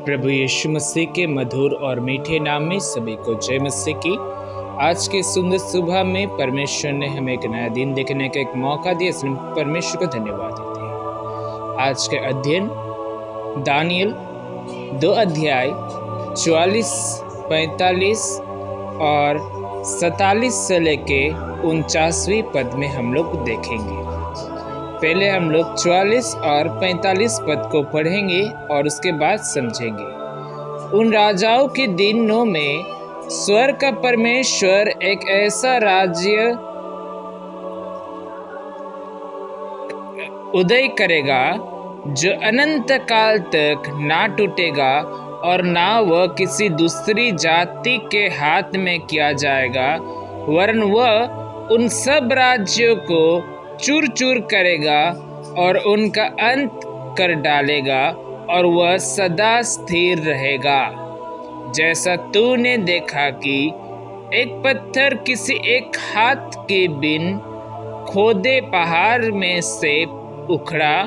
प्रभु यीशु मसीह के मधुर और मीठे नाम में सभी को जय मसीह की। आज के सुंदर सुबह में परमेश्वर ने हमें एक नया दिन देखने का एक मौका दिया, इसलिए परमेश्वर को धन्यवाद देते हैं। आज के अध्ययन दानियल 2 अध्याय 44, 45 और 47 से लेके 49वीं पद में हम लोग देखेंगे। पहले हम लोग 44 और 45 पद को पढ़ेंगे और उसके बाद समझेंगे। उन राजाओं के दिनों में स्वर्ग का परमेश्वर एक ऐसा राज्य उदय करेगा जो अनंत काल तक ना टूटेगा और ना वह किसी दूसरी जाति के हाथ में किया जाएगा, वरन वह उन सब राज्यों को चूर चूर करेगा और उनका अंत कर डालेगा और वह सदा स्थिर रहेगा। जैसा तूने देखा कि एक पत्थर किसी एक हाथ के बिन खोदे पहाड़ में से उखड़ा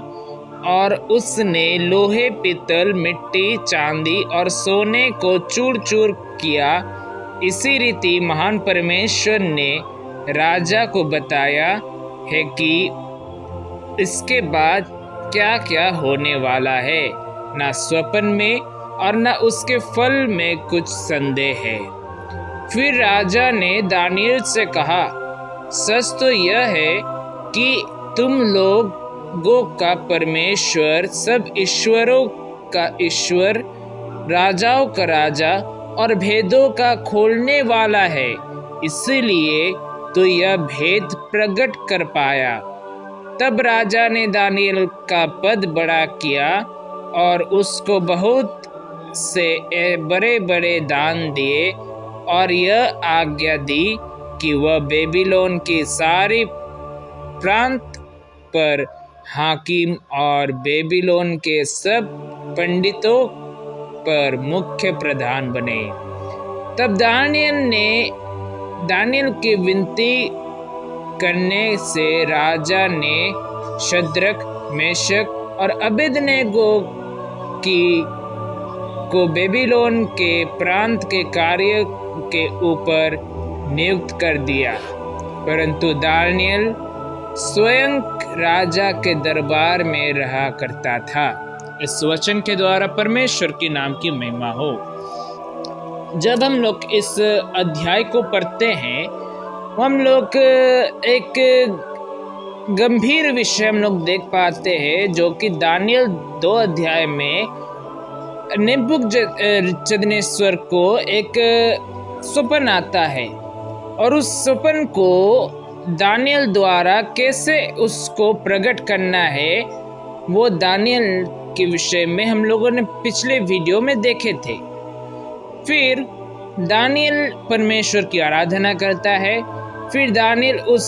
और उसने लोहे, पीतल, मिट्टी, चांदी और सोने को चूर चूर किया, इसी रीति महान परमेश्वर ने राजा को बताया है कि इसके बाद क्या क्या होने वाला है। ना स्वप्न में और ना उसके फल में कुछ संदेह है। फिर राजा ने दानियल से कहा, सच तो यह है कि तुम लोगों का परमेश्वर सब ईश्वरों का ईश्वर, राजाओं का राजा और भेदों का खोलने वाला है, इसीलिए तो यह भेद प्रकट कर पाया। तब राजा ने दानियल का पद बड़ा किया और उसको बहुत से बड़े बड़े दान दिए और यह आज्ञा दी कि वह बेबीलोन की सारी प्रांत पर हाकिम और बेबीलोन के सब पंडितों पर मुख्य प्रधान बने। तब दानियल की विनती करने से राजा ने शद्रक, मेशक और अबेदनेगो को बेबीलोन के प्रांत के कार्य के ऊपर नियुक्त कर दिया, परंतु दानियल स्वयं राजा के दरबार में रहा करता था। इस वचन के द्वारा परमेश्वर के नाम की महिमा हो। जब हम लोग इस अध्याय को पढ़ते हैं, हम लोग एक गंभीर विषय हम लोग देख पाते हैं, जो कि दानियल 2 अध्याय में नेबूकदनेस्सर को एक स्वप्न आता है और उस स्वप्न को दानियल द्वारा कैसे उसको प्रकट करना है, वो दानियल के विषय में हम लोगों ने पिछले वीडियो में देखे थे। फिर दानियल परमेश्वर की आराधना करता है, फिर दानियल उस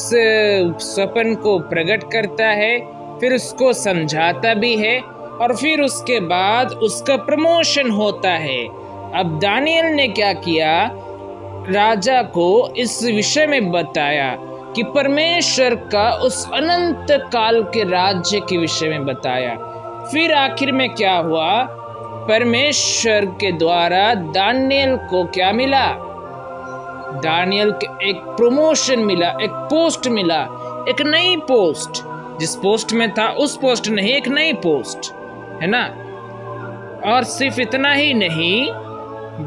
स्वप्न को प्रकट करता है, फिर उसको समझाता भी है और फिर उसके बाद उसका प्रमोशन होता है। अब दानियल ने क्या किया, राजा को इस विषय में बताया कि परमेश्वर का उस अनंत काल के राज्य के विषय में बताया। फिर आखिर में क्या हुआ, परमेश्वर के द्वारा दानियल को क्या मिला, दानियल के एक प्रमोशन मिला, एक पोस्ट मिला, एक नई पोस्ट। जिस पोस्ट में था उस पोस्ट नहीं, एक नई पोस्ट है ना। और सिर्फ इतना ही नहीं,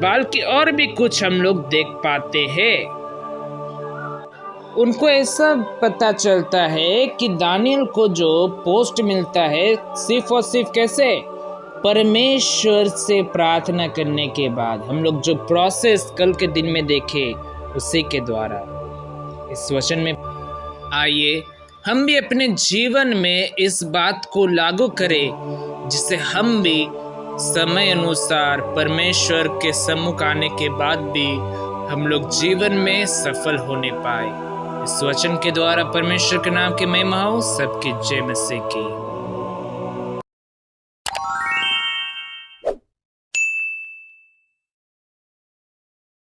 बल्कि और भी कुछ हम लोग देख पाते हैं। उनको ऐसा पता चलता है कि दानियल को जो पोस्ट मिलता है, सिर्फ और सिर्फ कैसे, परमेश्वर से प्रार्थना करने के बाद। हम लोग जो प्रोसेस कल के दिन में देखे, उसी के द्वारा। इस वचन में आइए हम भी अपने जीवन में इस बात को लागू करें, जिससे हम भी समय अनुसार परमेश्वर के सम्मुख आने के बाद भी हम लोग जीवन में सफल होने पाए। इस वचन के द्वारा परमेश्वर के नाम की महिमा हो। सबकी जय मसीह की।